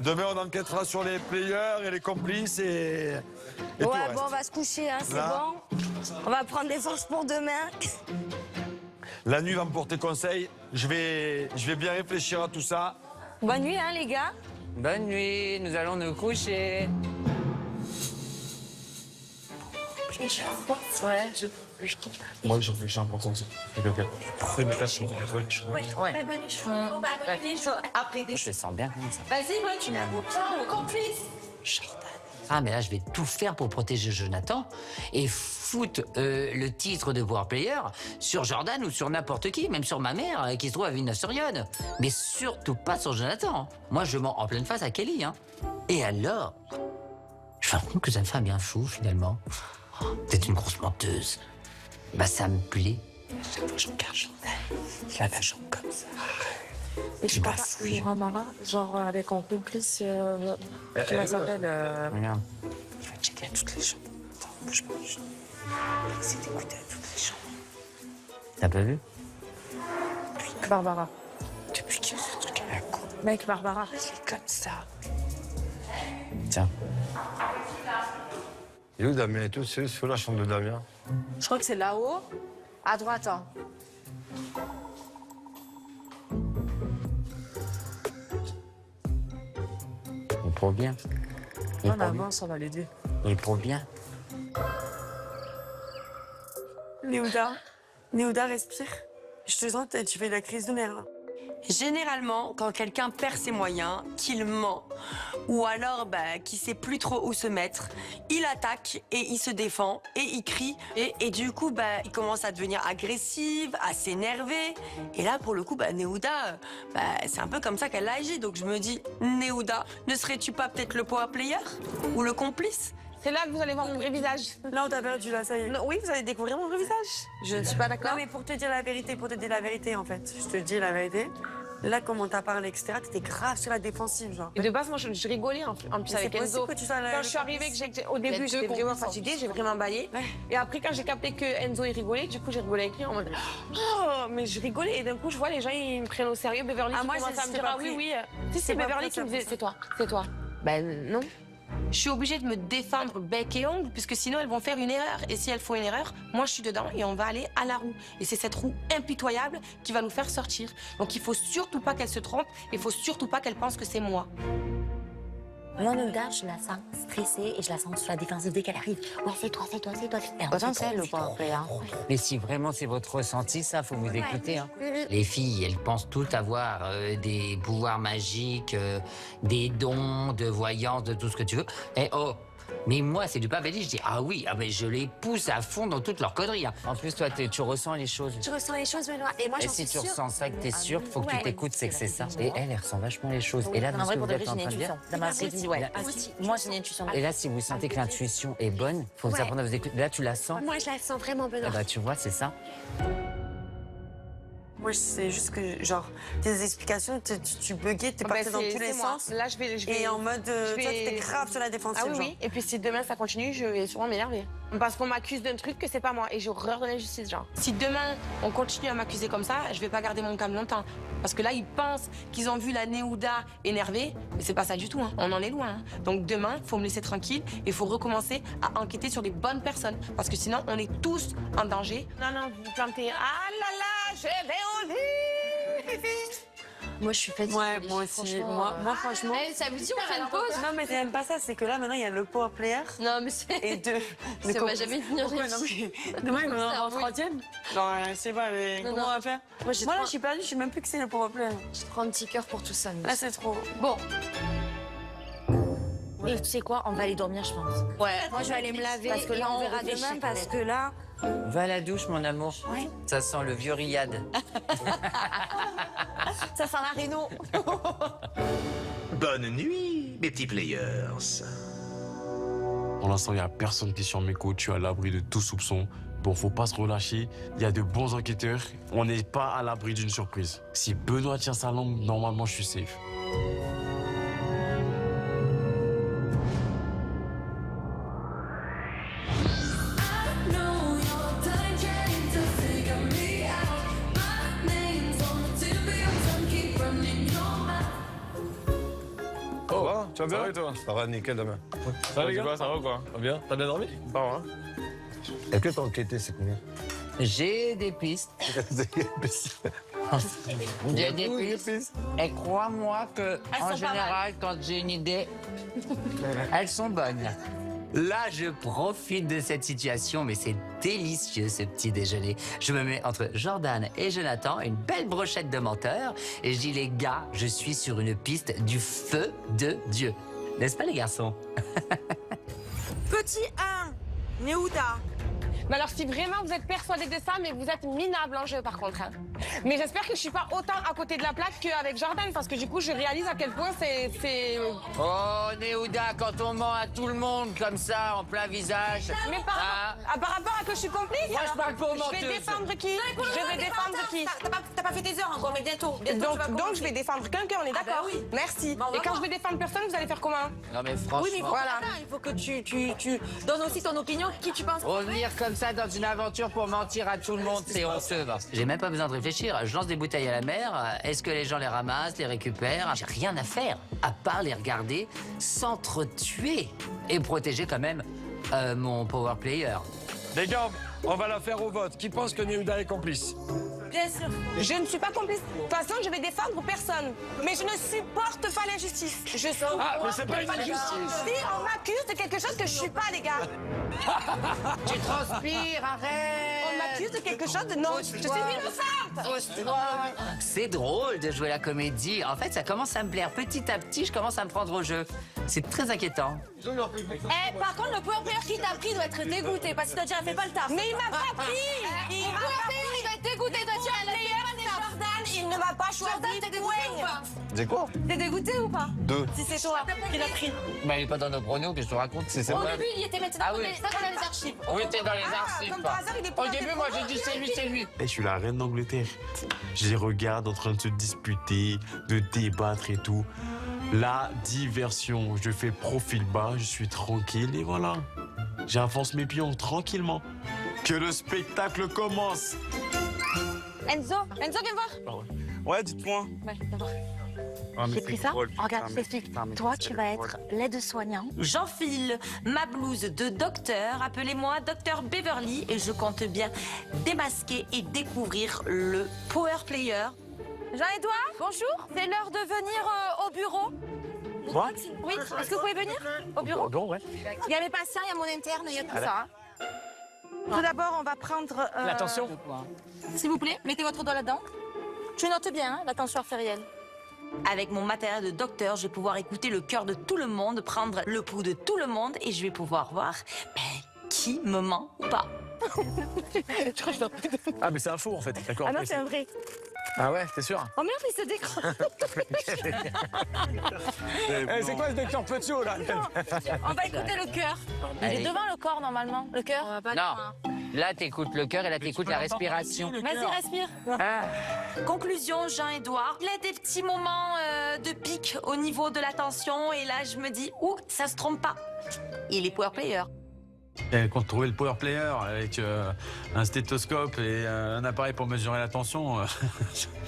Demain, on enquêtera sur les players et les complices et tout le Ouais, reste. bon, on va se coucher, hein, c'est Là. bon. On va prendre des forces pour demain. La nuit va me porter conseil. Je vais bien réfléchir à tout ça. Bonne nuit, hein, les gars. Bonne nuit, nous allons nous coucher. Ouais, Moi, je réfléchis un peu comme ça. Je le sens bien comme ça. Vas-y, moi, tu n'as pas de complice. Ah, mais là, je vais tout faire pour protéger Jonathan et foutre le titre de Power Player sur Jordan ou sur n'importe qui, même sur ma mère qui se trouve à Villeneuve-sur-Yonne. Mais surtout pas sur Jonathan. Moi, je mens en pleine face à Kelly. Hein. Et alors, je me rends compte que ça me fait un bien fou, finalement. Oh, t'es une grosse menteuse. Bah, ça me plaît. Chaque fois que je regarde Jordan, il a la jambe comme ça. Et tu parles pour un marin, genre avec un complice, comment ça s'appelle Regarde. Il va checker toutes les chambres. Attends, bouge pas. Il va essayer d'écouter à toutes les chambres. T'as pas vu? Barbara. Depuis qu'il y a ce truc à la con. Mec, Barbara. Il est comme ça. Tiens. Et où Damien et tout? C'est où la chambre de Damien? Je crois que c'est là-haut, à droite. Hein. Il prend bien. Il On prend bien. avance, on va les deux. Il prend bien. Néouda, respire. Je te sens, tu fais la crise de nerfs. Généralement, quand quelqu'un perd ses moyens, qu'il ment, ou alors qu'il sait plus trop où se mettre, il attaque et il se défend et il crie et du coup il commence à devenir agressif, à s'énerver. Et là pour le coup Néouda, c'est un peu comme ça qu'elle agit. Donc je me dis, Néouda, ne serais-tu pas peut-être le power player ou le complice? C'est là que vous allez voir mon vrai visage. Là, on t'a perdu, là, ça y est. Non, oui, vous allez découvrir mon vrai visage. Je ne suis pas d'accord. Non, mais pour te dire la vérité, en fait. Je te dis la vérité. Là, comment t'as parlé, etc., t'étais grave sur la défensive, genre. Et de base, moi, je rigolais en plus avec Enzo. Que tu sois là, Quand je suis arrivée, au début, j'étais vraiment fatiguée, j'ai vraiment baillé. Ouais. Et après, quand j'ai capté que Enzo, il rigolait, du coup, j'ai rigolé avec lui en mode oh, mais je rigolais. Et d'un coup, je vois les gens, ils me prennent au sérieux. Beverly qui moi, commence à me dire pas ah oui, pris. oui. Si, c'est pas Beverly pris, qui me ça, disait c'est toi. Ben non. Je suis obligée de me défendre bec et ongle, puisque sinon elles vont faire une erreur. Et si elles font une erreur, moi je suis dedans et on va aller à la roue. Et c'est cette roue impitoyable qui va nous faire sortir. Donc il faut surtout pas qu'elle se trompe, il faut surtout pas qu'elle pense que c'est moi. Moi, Néouda, je la sens stressée et je la sens sur la défensive dès qu'elle arrive. Ouais, c'est toi. Autant c'est le power player. Mais si vraiment c'est votre ressenti, ça, faut vous écouter. Hein. Les filles, elles pensent toutes avoir des pouvoirs magiques, des dons de voyance, de tout ce que tu veux. Et oh, mais moi, c'est du Paveli, je dis ah oui, mais je les pousse à fond dans toutes leurs conneries. Hein. En plus, toi, tu ressens les choses. Tu ressens les choses, Benoît. Et moi, Et j'en si suis tu sûre. ressens ça, que t'es sûr, faut que tu Ouais. t'écoutes, c'est que c'est ça. Et elle ressent vachement les choses. Et là, dans ce que vous êtes en train de dire, Moi, j'ai une intuition. et là, si vous sentez que l'intuition est bonne, faut vous apprendre à vous écouter. Là, tu la sens. Moi, je la sens vraiment, Eh Benoît. ben, tu vois, c'est ça. Moi, c'est juste que, genre, tes explications, tu buguais, t'es parti dans tous les sens. Là, je vais. Et en mode, je toi, vais- t'étais grave sur la défensive, Ah oui, genre. oui. Et puis si demain ça continue, je vais sûrement m'énerver. Parce qu'on m'accuse d'un truc que c'est pas moi. Et j'ai horreur de l'injustice, genre. Si demain on continue à m'accuser comme ça, je vais pas garder mon calme longtemps. Parce que là, ils pensent qu'ils ont vu la Néouda énervée, mais c'est pas ça du tout. Hein. On en est loin. Hein. Donc demain, faut me laisser tranquille et il faut recommencer à enquêter sur les bonnes personnes. Parce que sinon, on est tous en danger. Non, vous vous plantez. Ah là là, je vais au lit. Moi, je suis fatiguée. Ouais, moi aussi. Moi, franchement. Eh, ça vous dit, on fait une pause? Non, mais c'est même pas ça. C'est que là, maintenant, il y a le power player. Non, mais c'est. Et deux. Ça va jamais venir. Pourquoi? Non, mais. Demain, il va en troisième. Non, je sais pas, mais Non, comment non. on va faire? Moi, là, je suis perdue. Je sais même plus que c'est le power player. Je te prends un petit cœur pour tout ça. Là, c'est trop. Bon. Et tu sais quoi, on va aller dormir, je pense. Ouais. Moi, je vais aller me laver Parce que là, on on verra réfléchit demain parce peut-être. que là... Va à la douche, mon amour. Ouais. Ça sent le vieux riad. Ça sent la réno. Bonne nuit, mes petits players. Pour l'instant, il n'y a personne qui est sur mes côtes. Je suis à l'abri de tout soupçon. Bon, faut pas se relâcher. Il y a de bons enquêteurs. On n'est pas à l'abri d'une surprise. Si Benoît tient sa langue, normalement, je suis safe. Oh, va, tu vas bien? Ça va et toi? Ça va nickel demain. Ça va, les gars? Ça va ou quoi? Ça va bien? T'as bien dormi? Pas vrai. Est-ce que t'as enquêté, c'est combien? J'ai des pistes. J'ai des pistes. Et crois-moi que, en général, quand j'ai une idée, elles sont bonnes. Là, je profite de cette situation, mais c'est délicieux ce petit déjeuner. Je me mets entre Jordan et Jonathan, une belle brochette de menteurs, et je dis les gars, je suis sur une piste du feu de Dieu. N'est-ce pas les garçons? Petit 1, Néouda. Mais alors, si vraiment vous êtes persuadé de ça, mais vous êtes minable en jeu, par contre. Hein. Mais j'espère que je suis pas autant à côté de la plaque qu'avec Jordan, parce que du coup, je réalise à quel point c'est... Oh, Néouda, quand on ment à tout le monde comme ça, en plein visage... Mais par rapport à que je suis complice, moi, je parle pas aux je vais menteuses. défendre qui? Je vais défendre qui? T'as pas fait tes heures encore, mais bientôt. Donc je vais défendre quelqu'un, on est Ah bah d'accord? oui. Merci. Bah, on va Et quand voir. je vais défendre personne, vous allez faire comment? Non mais franchement... Oui, mais il faut que tu donnes aussi ton opinion. Qui tu penses? Revenir comme ça dans une aventure pour mentir à tout le monde, c'est honteux. J'ai même pas besoin de réfléchir. Je lance des bouteilles à la mer. Est-ce que les gens les ramassent, les récupèrent? J'ai rien à faire, à part les regarder s'entretuer et protéger quand même mon power player. Les gars, on va la faire au vote. Qui pense que Néouda est complice? Bien sûr. Je ne suis pas complice. De toute façon, je vais défendre personne. Mais je ne supporte pas l'injustice. Je supporte mais c'est pas une injustice. Si on m'accuse de quelque chose que je suis pas, les gars. Tu transpires, arrête! On m'accuse de quelque chose de... Non, je suis innocente. C'est drôle de jouer la comédie. En fait, ça commence à me plaire. Petit à petit, je commence à me prendre au jeu. C'est très inquiétant. Par contre, le power player qui t'a pris doit être dégoûté parce qu'il t'a dit, elle fait pas le taf. Mais il m'a pas pris. Il va être dégoûté de dire, Jordan, il ne m'a pas choisi. T'es dégoûté ou pas? C'est quoi? T'es dégoûté ou pas? Deux. Si c'est toi qui l'as pris. Bah, il est pas dans nos pronos, que je te raconte. C'est Au vrai. début, il était maintenant Ah oui. dans les archives. Oui, t'es dans les archives. comme par hasard, il est Au pas début, moi, j'ai dit c'est lui, c'est lui. Et je suis la reine d'Angleterre. Je les regarde en train de se disputer, de débattre et tout. La diversion. Je fais profil bas, je suis tranquille et voilà. J'avance mes pions tranquillement. Que le spectacle commence. Enzo, viens voir. Ouais, dites-moi. J'ai pris ça. Regarde, je t'explique. Toi, tu vas être l'aide-soignant. J'enfile ma blouse de docteur, appelez-moi docteur Beverly, et je compte bien démasquer et découvrir le power player. Jean-Édouard, bonjour, c'est l'heure de venir au bureau. Quoi? Oui, est-ce que vous pouvez venir au bureau? Bon, ouais. Il y a mes patients, il y a mon interne, il y a tout ça. Tout d'abord, on va prendre... L'attention. S'il vous plaît, mettez votre doigt là-dedans. Je note bien la tension artérielle. Avec mon matériel de docteur, je vais pouvoir écouter le cœur de tout le monde, prendre le pouls de tout le monde et je vais pouvoir voir qui me ment ou pas. Ah, mais c'est un faux en fait. D'accord. Ah non, c'est un vrai. Ah ouais, t'es sûr? Oh merde, il se décroche. C'est quoi ce docteur Petiot là? On va écouter le cœur. Il est Allez. devant le corps normalement. Le cœur. Non. Là, t'écoutes le cœur et là, t'écoutes la respiration. Vas-y, respire. Conclusion, Jean-Édouard. Il y a des petits moments de pic au niveau de la tension et là, je me dis, ouh, ça se trompe pas. Il est power player. Quand trouver le power player avec un stéthoscope et un appareil pour mesurer la tension,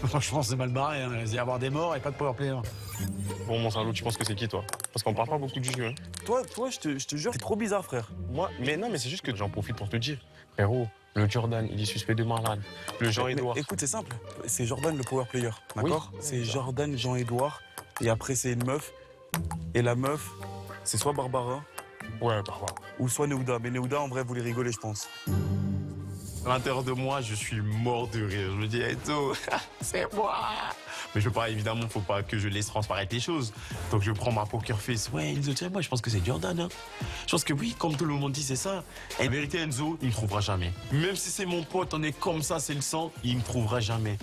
franchement c'est mal barré. Hein. Il va y avoir des morts et pas de power player. Bon, mon salaud, tu penses que c'est qui toi? Parce qu'on parle pas beaucoup du jeu. Hein. Toi, je te jure, t'es trop bizarre, frère. Moi, mais non, mais c'est juste que j'en profite pour te dire. Frérot, Le Jordan, il est suspect de malade. Le Jean-Edouard. Écoute, c'est simple. C'est Jordan le power player, d'accord? C'est Jordan, Jean-Edouard. Et après, c'est une meuf. Et la meuf, c'est soit Barbara. Ouais, Barbara. Ou soit Neuda. Mais Neuda, en vrai, vous les rigolez, je pense. À l'intérieur de moi, je suis mort de rire. Je me dis, Enzo, c'est moi. Mais je veux pas, évidemment, faut pas que je laisse transparaître les choses. Donc je prends ma poker face. Ouais, Enzo, tu sais, moi, je pense que c'est Jordan. Hein. Je pense que oui, comme tout le monde dit, c'est ça. Et la vérité, Enzo, il me trouvera jamais. Même si c'est mon pote, on est comme ça, c'est le sang, il me trouvera jamais.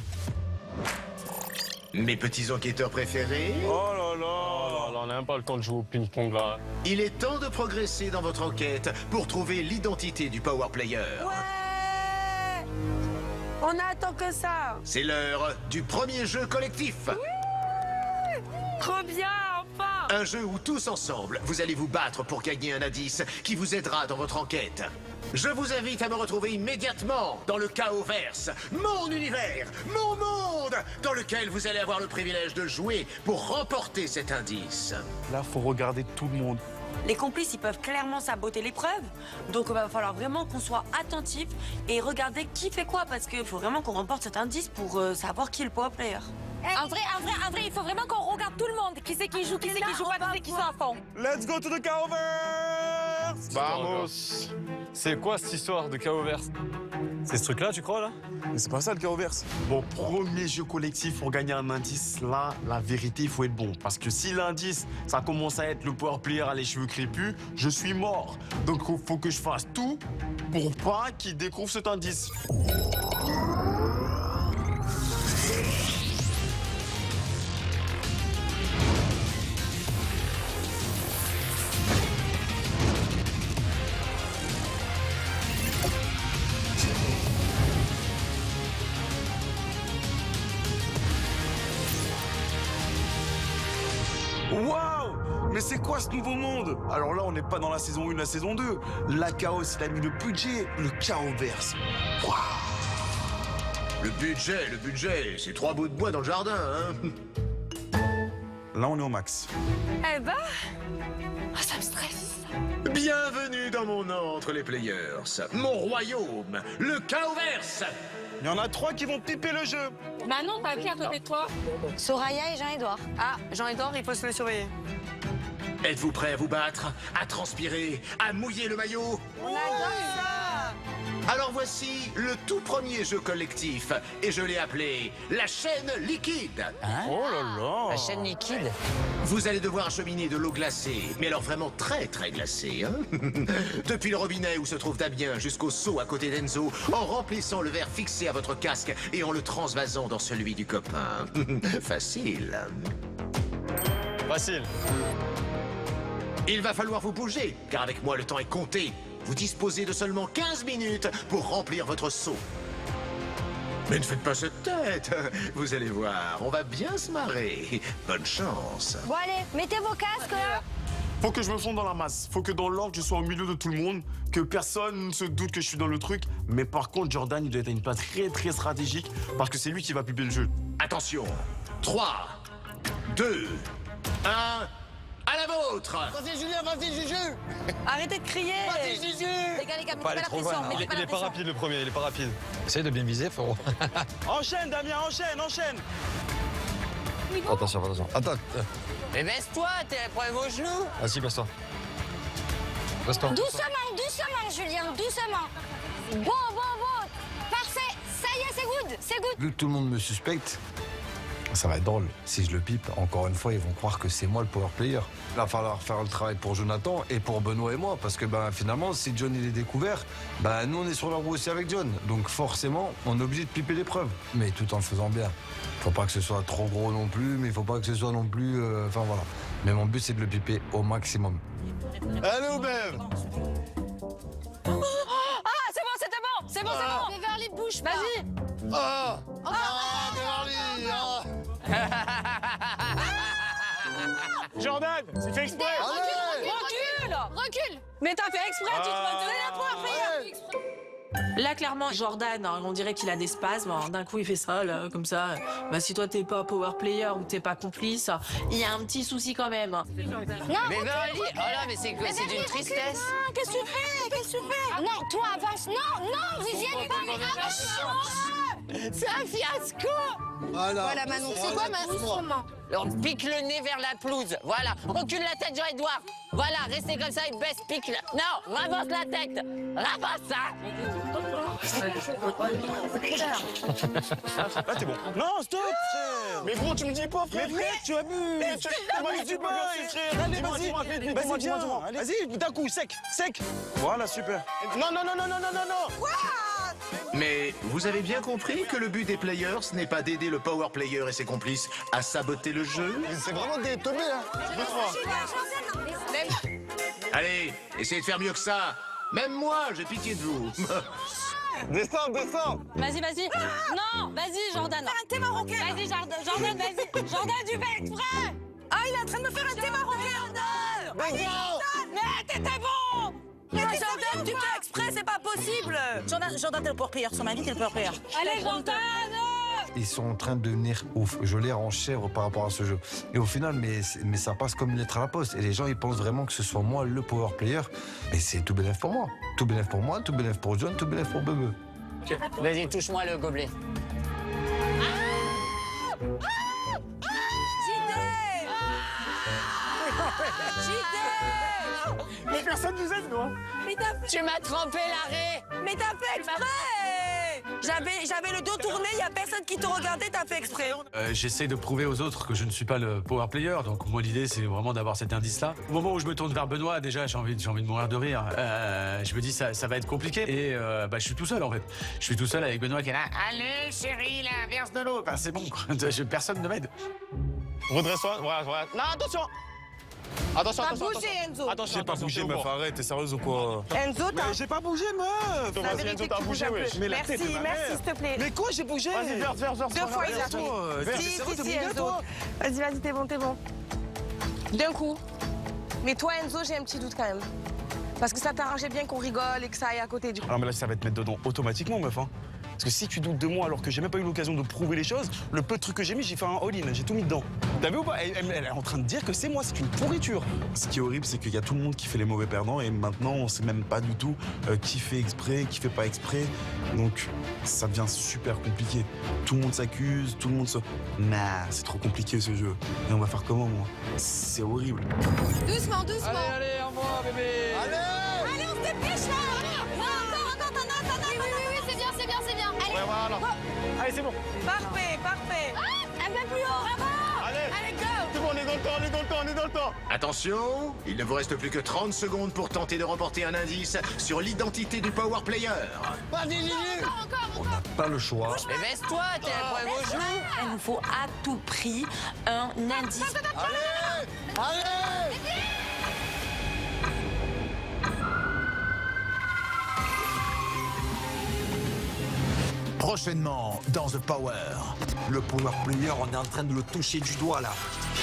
Mes petits enquêteurs préférés, Oh là là. Oh là là, on n'a même pas le temps de jouer au ping-pong là. il est temps de progresser dans votre enquête pour trouver l'identité du power player. Ouais. On attend que ça. C'est l'heure du premier jeu collectif. Trop bien, enfin. Un jeu où tous ensemble, vous allez vous battre pour gagner un indice qui vous aidera dans votre enquête. Je vous invite à me retrouver immédiatement dans le Chaosverse, mon univers, mon monde, dans lequel vous allez avoir le privilège de jouer pour remporter cet indice. Là, faut regarder tout le monde. Les complices, ils peuvent clairement saboter l'épreuve. Donc, il va falloir vraiment qu'on soit attentif et regarder qui fait quoi. Parce qu'il faut vraiment qu'on remporte cet indice pour savoir qui est le power player. En vrai, il faut vraiment qu'on regarde tout le monde. Qui c'est qui joue, qui c'est qui joue pas, qui c'est qui sont à fond. Let's go to the Chaosverse. Vamos. C'est quoi cette histoire de Chaosverse? C'est ce truc-là, tu crois, là? Mais c'est pas ça le Chaosverse. Bon, premier jeu collectif pour gagner un indice, là, la vérité, il faut être bon. Parce que si l'indice, ça commence à être le power player à les cheveux crépus, je suis mort. Donc, il faut que je fasse tout pour pas qu'il découvre cet indice. Waouh! Mais c'est quoi ce nouveau monde? Alors là, on n'est pas dans la saison 1, la saison 2. La Chaos, il a mis le budget, le Chaosverse. Waouh! Le budget, c'est 3 bouts de bois dans le jardin, hein. Là, on est au max. Eh ben, ça me stresse. Bienvenue dans mon antre, les players. Mon royaume, le Chaosverse. Il y en a 3 qui vont piper le jeu. Manon, t'as qui à côté de toi? Soraya et Jean-Edouard. Ah, Jean-Edouard, il faut se le surveiller. Êtes-vous prêts à vous battre, à transpirer, à mouiller le maillot? On adore ça. Alors voici le tout premier jeu collectif, et je l'ai appelé la chaîne liquide. Oh là là! La chaîne liquide. Vous allez devoir acheminer de l'eau glacée, mais alors vraiment très très glacée, hein. Depuis le robinet où se trouve Damien jusqu'au seau à côté d'Enzo, en remplissant le verre fixé à votre casque et en le transvasant dans celui du copain. Facile. Facile. Il va falloir vous bouger, car avec moi le temps est compté. Vous disposez de seulement 15 minutes pour remplir votre seau. Mais ne faites pas cette tête. Vous allez voir, on va bien se marrer. Bonne chance. Bon allez, mettez vos casques là. Faut que je me fonde dans la masse. Faut que dans l'ordre, je sois au milieu de tout le monde, que personne ne se doute que je suis dans le truc. Mais par contre, Jordan, il doit être à une place très très stratégique parce que c'est lui qui va piper le jeu. Attention. 3, 2, 1... À la vôtre! Vas-y, Julien, vas-y, Juju. Arrêtez de crier. Vas-y, Juju. Les gars, mettez Faut pas aller la trop pression. loin. Mettez pas Il la est pas pression. rapide le premier, il est pas rapide. Essaye de bien viser, frérot. Enchaîne, Damien, enchaîne! Attention. Attends. Mais baisse-toi, t'es prenez vos genoux. Vas-y, passe-toi. Passe-toi. Doucement, Julien, doucement. Bon. Parfait, ça y est, c'est good. Vu que tout le monde me suspecte, ça va être drôle. Si je le pipe, encore une fois, ils vont croire que c'est moi le power player. Il va falloir faire le travail pour Jonathan et pour Benoît et moi. Parce que finalement, si John il est découvert, nous on est sur la roue aussi avec John. Donc forcément, on est obligé de piper l'épreuve. Mais tout en le faisant bien. Faut pas que ce soit trop gros non plus, mais il faut pas que ce soit non plus... Enfin voilà. Mais mon but, c'est de le piper au maximum. Allez, Aubert! Ah, c'est bon. Beverly, bouge pas. Vas-y. Ah! Jordan, c'est fait exprès. Recule. Mais t'as fait exprès, tu te moques de la poire, Là, clairement, Jordan, on dirait qu'il a des spasmes. Alors, d'un coup, il fait ça, là, comme ça. Si toi, t'es pas power player ou t'es pas complice, il y a un petit souci quand même. Mais Verly, oh là, mais c'est d'une tristesse. Qu'est-ce que tu fais? qu'est-ce que tu fais? Non, toi avance. Non, non, vous y êtes pas, mais avance. C'est un fiasco. Voilà, Manon. C'est quoi, Manon? On pique le nez vers la pelouse. Voilà. Recule la tête, Jean-Edouard. Voilà, restez comme ça et baisse, pique. Non, ravance la tête. Ravance ça. Là, t'es bon. Non, stop, frère. Mais gros, tu me dis pas, frère. Mais frère, tu as bu. Tu m'as dit pas, frère. Allez, vas-y. Vas-y, viens. Vas-y, d'un coup, sec, sec. Voilà, super. Non, non, non, non, non, non, non, non. Mais vous avez bien compris que le but des players n'est pas d'aider le power player et ses complices à saboter le jeu? C'est vraiment des teubés, hein. Allez, essayez de faire mieux que ça. Même moi, j'ai pitié de vous. Descends, descends. Vas-y, vas-y. Non, vas-y, Jordan. Faire un thé marocain. Vas-y, Jordan, vas-y. Jordan, tu fais exprès. Ah, il est en train de me faire un thé marocain. Vas-y, Jordan. Mais t'étais bon. Mais Jordan, tu fais exprès, c'est pas possible. Jordan, t'es le power player. Sur ma vie, t'es le power player. Allez, Jordan. Ils sont en train de devenir ouf. Je les en chèvre par rapport à ce jeu. Et au final, mais ça passe comme une lettre à la poste. Et les gens, ils pensent vraiment que ce soit moi le power player. Mais c'est tout bénef pour moi. Tout bénef pour moi, tout bénef pour John, tout bénef pour Bebe. Vas-y, touche-moi le gobelet. Mais personne nous aide, non? Tu m'as trompé l'arrêt. Mais t'as fait exprès. J'avais le dos tourné, y a personne qui te regardait, t'as fait exprès. J'essaie de prouver aux autres que je ne suis pas le power player. Donc moi l'idée c'est vraiment d'avoir cet indice-là. Au moment où je me tourne vers Benoît, déjà j'ai envie de mourir de rire. Je me dis ça va être compliqué et je suis tout seul en fait. Je suis tout seul avec Benoît qui est là. Allez chérie, là, verse de l'eau. C'est bon, quoi. Personne ne m'aide. Redresse-toi, voilà, voilà. Non, attention. Attention, T'as attention, bougé, Enzo. Attention, J'ai pas bougé, meuf, arrête, t'es sérieuse ou quoi? Enzo, Mais j'ai pas bougé, meuf. La Vas-y, vérité Enzo, t'as que tu bougé, bouges un wesh. peu. Mais la tête Merci, de ma merci, mère. s'il te plaît. Mais quoi, j'ai bougé? Vas-y, verse. Deux fois, il a tout. Si, Enzo. Vas-y, t'es bon. D'un coup. Mais toi, Enzo, j'ai un petit doute quand même. Parce que ça t'arrangeait bien qu'on rigole et que ça aille à côté du coup. Alors, mais là, ça va te mettre dedans automatiquement, meuf. Hein. Parce que si tu doutes de moi alors que j'ai même pas eu l'occasion de prouver les choses, le peu de trucs que j'ai mis, j'ai fait un all-in, j'ai tout mis dedans. T'as vu ou pas? Elle est en train de dire que c'est moi, c'est une pourriture. Ce qui est horrible, c'est qu'il y a tout le monde qui fait les mauvais perdants et maintenant, on sait même pas du tout qui fait exprès, qui fait pas exprès. Donc, ça devient super compliqué. Tout le monde s'accuse, tout le monde se... Nah, c'est trop compliqué ce jeu. Et on va faire comment, moi? C'est horrible. Doucement, doucement. Allez, en moi, bébé. Allez, on se dépêche là. Non, oui, c'est bien. Allez, Ouais, voilà. Allez, c'est bon. Parfait. un peu plus haut. Bravo. Allez, go. C'est bon, on est dans le temps. Attention, il ne vous reste plus que 30 secondes pour tenter de remporter un indice sur l'identité du power player. Vas-y, Lily. On n'a pas le choix. Mais baisse-toi, t'es un problème au genou. Il nous faut à tout prix un indice. Allez. Prochainement, dans The Power. Le power player, on est en train de le toucher du doigt là.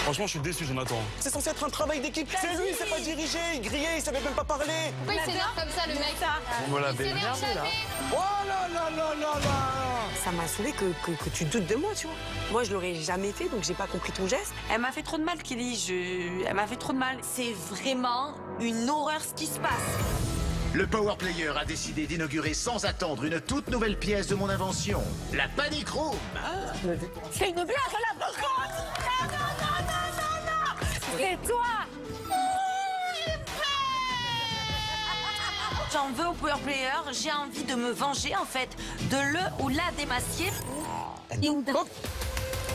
Franchement, je suis déçu, Jonathan. C'est censé être un travail d'équipe. C'est lui, il sait pas diriger, il grillait, il savait même pas parler. Pourquoi il s'énerve comme ça, le mec? On me l'a Il s'énerve jamais. Oh là. Ça m'a saoulé que tu doutes de moi, tu vois. Moi, je l'aurais jamais fait, donc j'ai pas compris ton geste. Elle m'a fait trop de mal, Kelly. Elle m'a fait trop de mal. C'est vraiment une horreur ce qui se passe. Le Power Player a décidé d'inaugurer sans attendre une toute nouvelle pièce de mon invention, la Panic Room. C'est une blague à la brocante. Non. C'est toi. J'en veux au power player, j'ai envie de me venger en fait de le ou la démacier.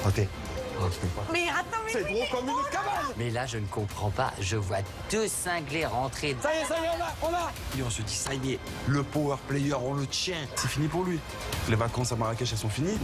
Ok. Mais attends, mais... C'est gros comme une cabane. Mais là, je ne comprends pas. Je vois deux cinglés rentrer. Ça y est, on l'a. Et on se dit, ça y est, le power player, on le tient. C'est fini pour lui. Les vacances à Marrakech, elles sont finies.